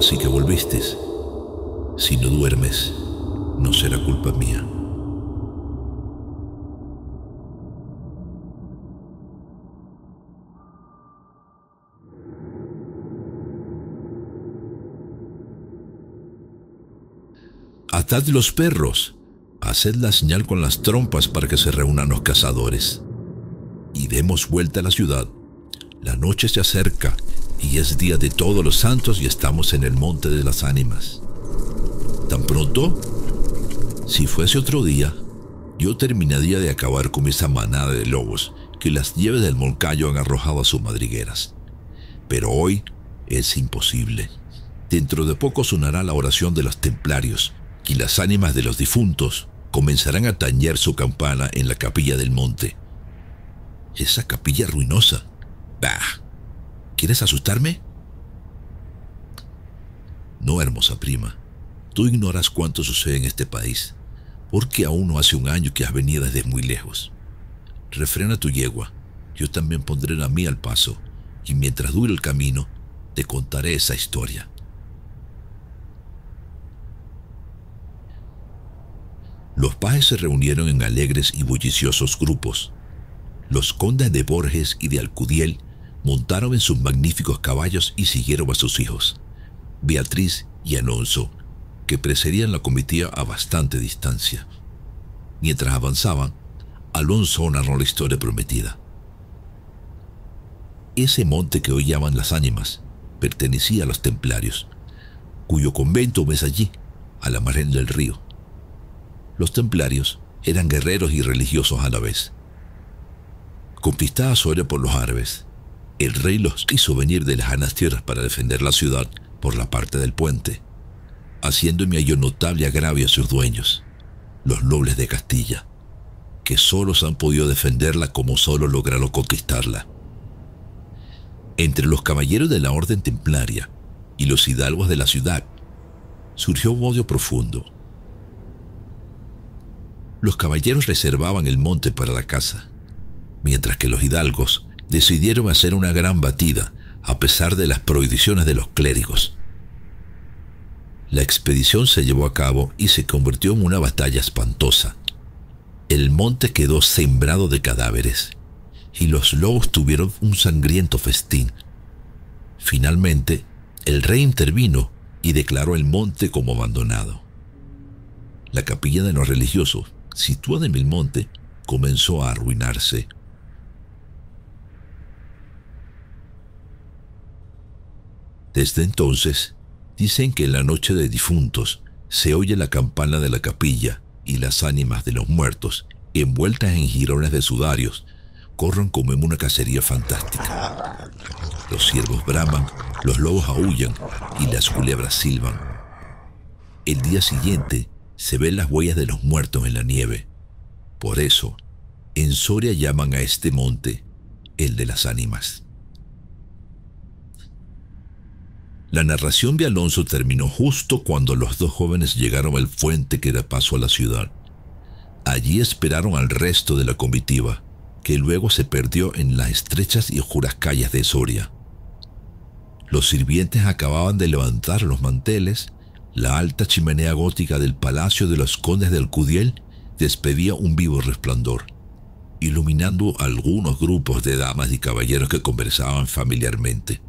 Así que volviste. Si no duermes, no será culpa mía. Atad los perros, haced la señal con las trompas para que se reúnan los cazadores. Y demos vuelta a la ciudad. La noche se acerca y es día de todos los santos y estamos en el monte de las ánimas. ¿Tan pronto? Si fuese otro día, yo terminaría de acabar con esa manada de lobos que las nieves del Moncayo han arrojado a sus madrigueras. Pero hoy es imposible. Dentro de poco sonará la oración de los templarios y las ánimas de los difuntos comenzarán a tañer su campana en la capilla del monte. Esa capilla ruinosa. Bah, ¿quieres asustarme? No, hermosa prima. Tú ignoras cuánto sucede en este país, porque aún no hace un año que has venido desde muy lejos. Refrena tu yegua. Yo también pondré la mía al paso, y mientras dure el camino, te contaré esa historia. Los pajes se reunieron en alegres y bulliciosos grupos. Los condes de Borges y de Alcudiel montaron en sus magníficos caballos y siguieron a sus hijos, Beatriz y Alonso, que precedían la comitiva a bastante distancia. Mientras avanzaban, Alonso narró la historia prometida. Ese monte que hoy llaman las Ánimas pertenecía a los templarios, cuyo convento ves allí, a la margen del río. Los templarios eran guerreros y religiosos a la vez. Conquistada Soria por los árabes, el rey los hizo venir de lejanas tierras para defender la ciudad por la parte del puente, haciendo en ello notable agravio a sus dueños, los nobles de Castilla, que solos han podido defenderla como solo lograron conquistarla. Entre los caballeros de la orden templaria y los hidalgos de la ciudad surgió un odio profundo. Los caballeros reservaban el monte para la caza, mientras que los hidalgos decidieron hacer una gran batida a pesar de las prohibiciones de los clérigos. La expedición se llevó a cabo y se convirtió en una batalla espantosa. El monte quedó sembrado de cadáveres y los lobos tuvieron un sangriento festín. Finalmente, el rey intervino y declaró el monte como abandonado. La capilla de los religiosos, situada en el monte, comenzó a arruinarse. Desde entonces, dicen que en la noche de difuntos se oye la campana de la capilla y las ánimas de los muertos, envueltas en jirones de sudarios, corren como en una cacería fantástica. Los ciervos braman, los lobos aúllan y las culebras silban. El día siguiente se ven las huellas de los muertos en la nieve. Por eso, en Soria llaman a este monte el de las ánimas. La narración de Alonso terminó justo cuando los dos jóvenes llegaron al puente que da paso a la ciudad. Allí esperaron al resto de la comitiva, que luego se perdió en las estrechas y oscuras calles de Soria. Los sirvientes acababan de levantar los manteles. La alta chimenea gótica del palacio de los condes de Alcudiel despedía un vivo resplandor, iluminando algunos grupos de damas y caballeros que conversaban familiarmente.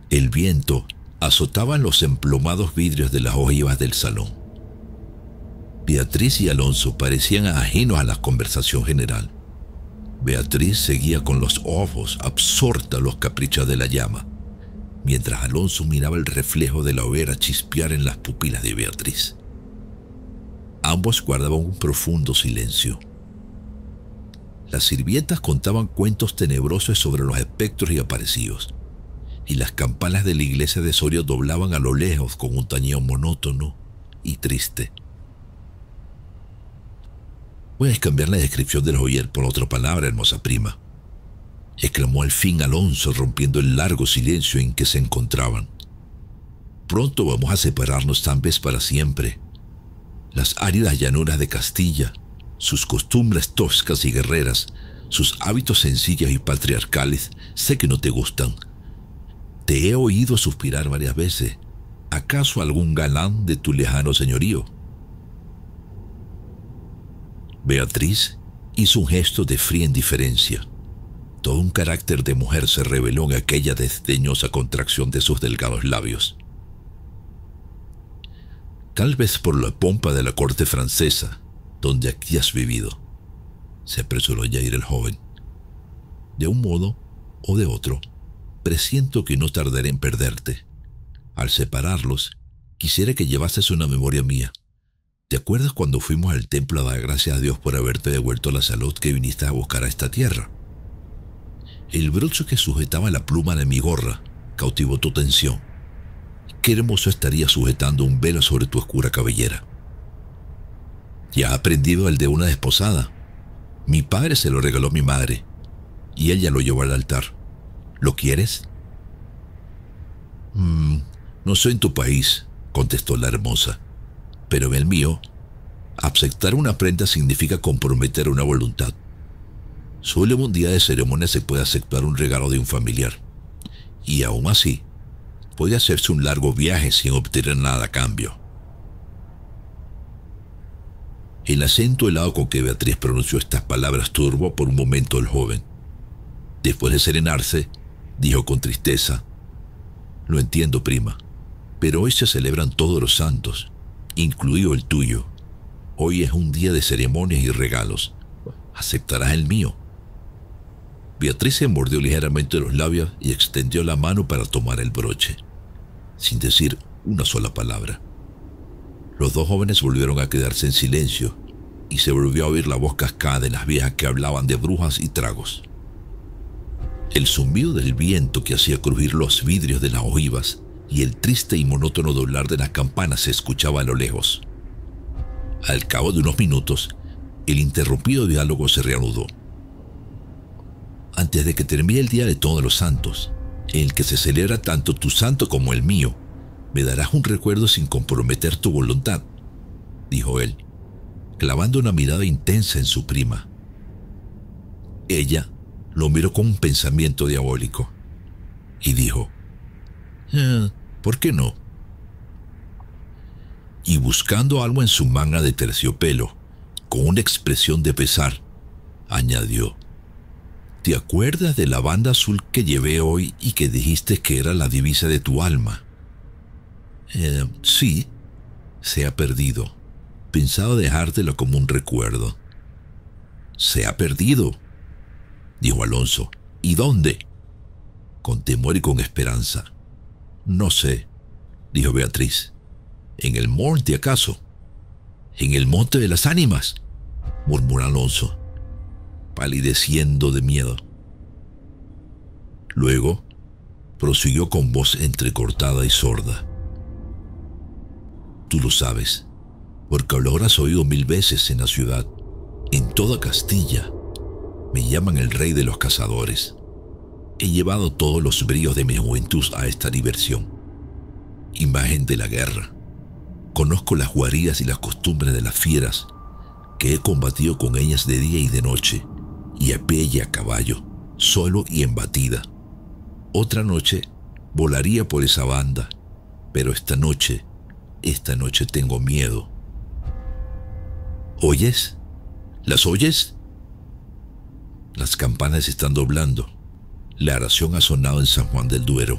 El viento azotaba en los emplomados vidrios de las ojivas del salón. Beatriz y Alonso parecían ajenos a la conversación general. Beatriz seguía con los ojos absorta los caprichos de la llama, mientras Alonso miraba el reflejo de la hoguera chispear en las pupilas de Beatriz. Ambos guardaban un profundo silencio. Las sirvientas contaban cuentos tenebrosos sobre los espectros y aparecidos, y las campanas de la iglesia de Soria doblaban a lo lejos con un tañido monótono y triste. «Puedes cambiar la descripción del joyer por otra palabra, hermosa prima», exclamó al fin Alonso, rompiendo el largo silencio en que se encontraban. «Pronto vamos a separarnos tal vez para siempre. Las áridas llanuras de Castilla, sus costumbres toscas y guerreras, sus hábitos sencillos y patriarcales, sé que no te gustan, Te he oído suspirar varias veces. ¿Acaso algún galán de tu lejano señorío? Beatriz hizo un gesto de fría indiferencia. Todo un carácter de mujer se reveló en aquella desdeñosa contracción de sus delgados labios. Tal vez por la pompa de la corte francesa, donde aquí has vivido, se apresuró a ir el joven. De un modo o de otro, presiento que no tardaré en perderte. Al separarlos, quisiera que llevases una memoria mía. ¿Te acuerdas cuando fuimos al templo a dar gracias a Dios por haberte devuelto la salud que viniste a buscar a esta tierra? El broche que sujetaba la pluma de mi gorra cautivó tu atención. Qué hermoso estaría sujetando un velo sobre tu oscura cabellera. Ya ha aprendido el de una desposada. Mi padre se lo regaló a mi madre y ella lo llevó al altar. ¿Lo quieres? No soy en tu país, contestó la hermosa, pero en el mío, aceptar una prenda significa comprometer una voluntad. Solo en un día de ceremonia se puede aceptar un regalo de un familiar, y aún así, puede hacerse un largo viaje sin obtener nada a cambio. El acento helado con que Beatriz pronunció estas palabras turbó por un momento al joven. Después de serenarse, dijo con tristeza: Lo entiendo, prima, pero hoy se celebran todos los santos, incluido el tuyo. Hoy es un día de ceremonias y regalos. ¿Aceptarás el mío? Beatriz se mordió ligeramente los labios y extendió la mano para tomar el broche, sin decir una sola palabra. Los dos jóvenes volvieron a quedarse en silencio y se volvió a oír la voz cascada de las viejas que hablaban de brujas y tragos. El zumbido del viento que hacía crujir los vidrios de las ojivas y el triste y monótono doblar de las campanas se escuchaba a lo lejos. Al cabo de unos minutos, el interrumpido diálogo se reanudó. Antes de que termine el día de todos los santos, en el que se celebra tanto tu santo como el mío, me darás un recuerdo sin comprometer tu voluntad, dijo él, clavando una mirada intensa en su prima. Ella lo miró con un pensamiento diabólico y dijo: ¿por qué no? Y buscando algo en su manga de terciopelo, con una expresión de pesar, añadió: ¿te acuerdas de la banda azul que llevé hoy y que dijiste que era la divisa de tu alma? Sí, se ha perdido. Pensaba dejártela como un recuerdo. Se ha perdido, dijo Alonso. ¿Y dónde? Con temor y con esperanza. No sé, dijo Beatriz. ¿En el monte acaso? ¿En el monte de las ánimas?, murmuró Alonso, palideciendo de miedo. Luego prosiguió con voz entrecortada y sorda: tú lo sabes, porque lo habrás oído 1000 veces en la ciudad, en toda Castilla. Me llaman el rey de los cazadores. He llevado todos los bríos de mi juventud a esta diversión. Imagen de la guerra. Conozco las guaridas y las costumbres de las fieras, que he combatido con ellas de día y de noche, y a pie y a caballo, solo y en batida. Otra noche volaría por esa banda, pero esta noche tengo miedo. ¿Oyes? ¿Las oyes? Las campanas están doblando. La oración ha sonado en San Juan del Duero.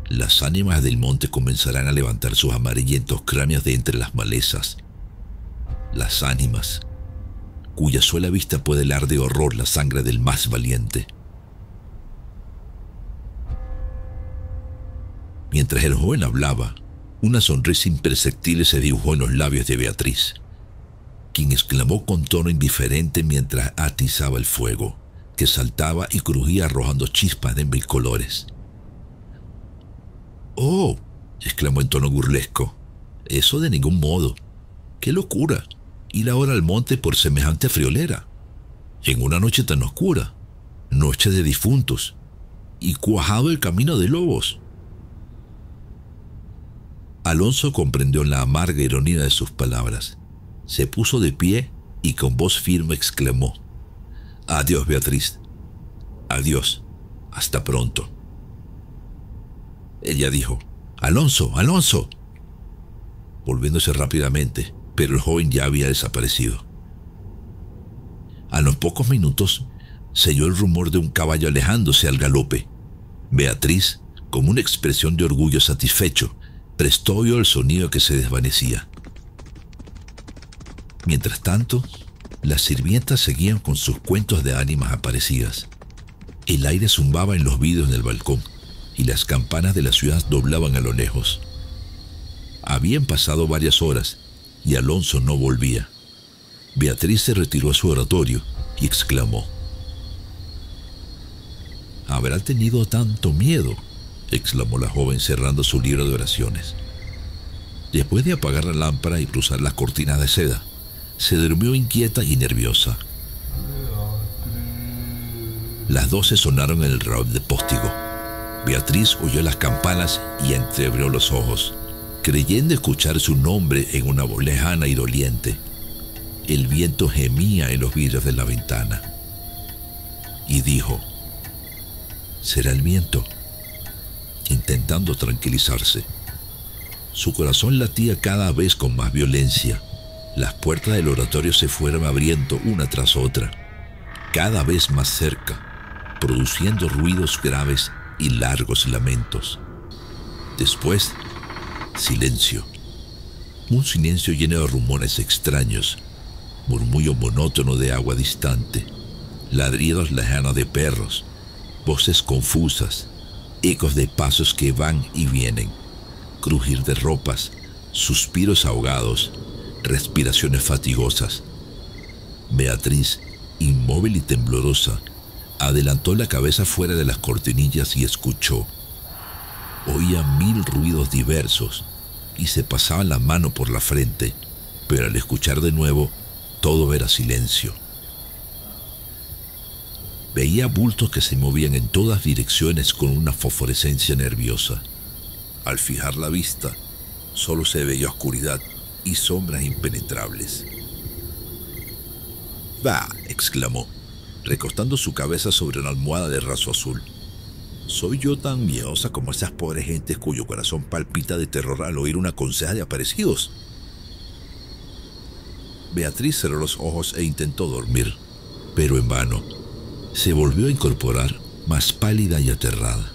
Las ánimas del monte comenzarán a levantar sus amarillentos cráneos de entre las malezas. Las ánimas, cuya sola vista puede helar de horror la sangre del más valiente. Mientras el joven hablaba, una sonrisa imperceptible se dibujó en los labios de Beatriz, quien exclamó con tono indiferente mientras atizaba el fuego, que saltaba y crujía arrojando chispas de 1000 colores. «¡Oh!», exclamó en tono burlesco. «Eso de ningún modo. ¡Qué locura! Ir ahora al monte por semejante friolera, en una noche tan oscura, noche de difuntos, y cuajado el camino de lobos». Alonso comprendió la amarga ironía de sus palabras. Se puso de pie y con voz firme exclamó: «Adiós, Beatriz. Adiós. Hasta pronto». Ella dijo: «Alonso, Alonso», volviéndose rápidamente, pero el joven ya había desaparecido. A los pocos minutos se oyó el rumor de un caballo alejándose al galope. Beatriz, con una expresión de orgullo satisfecho, prestó oído al sonido que se desvanecía. Mientras tanto, las sirvientas seguían con sus cuentos de ánimas aparecidas. El aire zumbaba en los vidrios del balcón y las campanas de la ciudad doblaban a lo lejos. Habían pasado varias horas y Alonso no volvía. Beatriz se retiró a su oratorio y exclamó: «¿Habrá tenido tanto miedo?», exclamó la joven cerrando su libro de oraciones. Después de apagar la lámpara y cruzar las cortinas de seda, se durmió inquieta y nerviosa. Las 12 sonaron en el reloj de postigo. Beatriz oyó las campanas y entreabrió los ojos, creyendo escuchar su nombre en una voz lejana y doliente. El viento gemía en los vidrios de la ventana. Y dijo: «¿Será el viento?», intentando tranquilizarse. Su corazón latía cada vez con más violencia. Las puertas del oratorio se fueron abriendo una tras otra, cada vez más cerca, produciendo ruidos graves y largos lamentos. Después, silencio. Un silencio lleno de rumores extraños, murmullo monótono de agua distante, ladridos lejanos de perros, voces confusas, ecos de pasos que van y vienen, crujir de ropas, suspiros ahogados, respiraciones fatigosas. Beatriz, inmóvil y temblorosa, adelantó la cabeza fuera de las cortinillas y escuchó. Oía 1000 ruidos diversos y se pasaba la mano por la frente, pero al escuchar de nuevo, todo era silencio. Veía bultos que se movían en todas direcciones con una fosforescencia nerviosa. Al fijar la vista, solo se veía oscuridad y sombras impenetrables. «¡Bah!», exclamó, recostando su cabeza sobre una almohada de raso azul. «¿Soy yo tan miedosa como esas pobres gentes cuyo corazón palpita de terror al oír una conseja de aparecidos?». Beatriz cerró los ojos e intentó dormir, pero en vano. Se volvió a incorporar, más pálida y aterrada.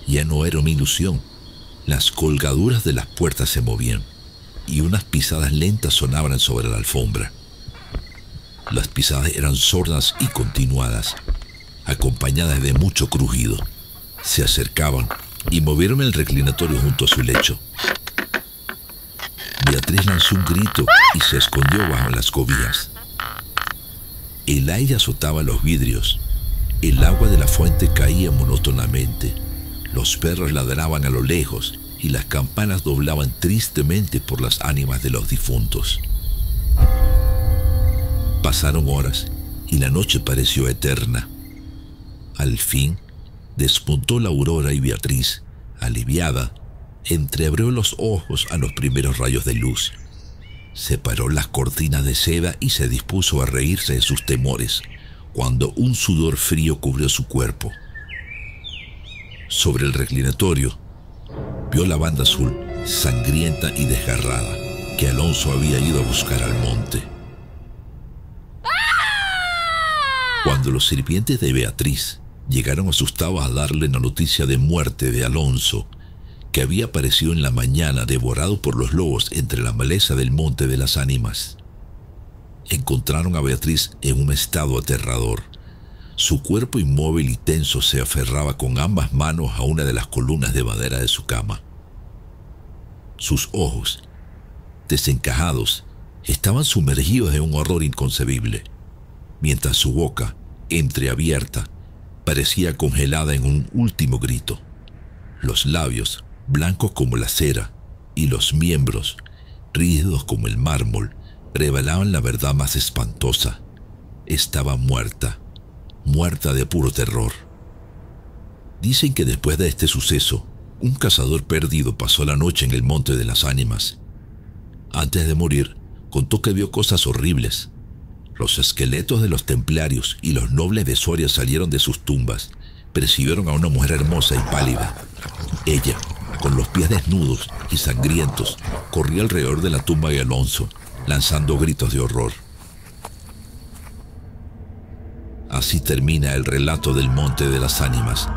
Ya no era una ilusión. Las colgaduras de las puertas se movían y unas pisadas lentas sonaban sobre la alfombra. Las pisadas eran sordas y continuadas, acompañadas de mucho crujido. Se acercaban y movieron el reclinatorio junto a su lecho. Beatriz lanzó un grito y se escondió bajo las cobijas. El aire azotaba los vidrios. El agua de la fuente caía monótonamente. Los perros ladraban a lo lejos y las campanas doblaban tristemente por las ánimas de los difuntos. Pasaron horas y la noche pareció eterna. Al fin, despuntó la aurora y Beatriz, aliviada, entreabrió los ojos a los primeros rayos de luz. Separó las cortinas de seda y se dispuso a reírse de sus temores, cuando un sudor frío cubrió su cuerpo. Sobre el reclinatorio, vio la banda azul, sangrienta y desgarrada, que Alonso había ido a buscar al monte. Cuando los sirvientes de Beatriz llegaron asustados a darle la noticia de muerte de Alonso, que había aparecido en la mañana devorado por los lobos entre la maleza del Monte de las Ánimas, encontraron a Beatriz en un estado aterrador. Su cuerpo inmóvil y tenso se aferraba con ambas manos a una de las columnas de madera de su cama. Sus ojos, desencajados, estaban sumergidos en un horror inconcebible, mientras su boca, entreabierta, parecía congelada en un último grito. Los labios, blancos como la cera, y los miembros, rígidos como el mármol, revelaban la verdad más espantosa. Estaba muerta, muerta de puro terror. Dicen que después de este suceso, un cazador perdido pasó la noche en el Monte de las Ánimas. Antes de morir, contó que vio cosas horribles. Los esqueletos de los templarios y los nobles de Soria salieron de sus tumbas, percibieron a una mujer hermosa y pálida. Ella, con los pies desnudos y sangrientos, corría alrededor de la tumba de Alonso, lanzando gritos de horror. Así termina el relato del Monte de las Ánimas,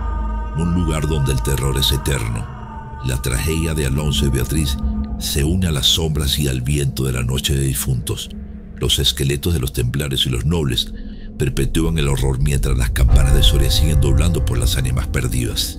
un lugar donde el terror es eterno. La tragedia de Alonso y Beatriz se une a las sombras y al viento de la noche de difuntos. Los esqueletos de los templarios y los nobles perpetúan el horror mientras las campanas de Soria siguen doblando por las ánimas perdidas.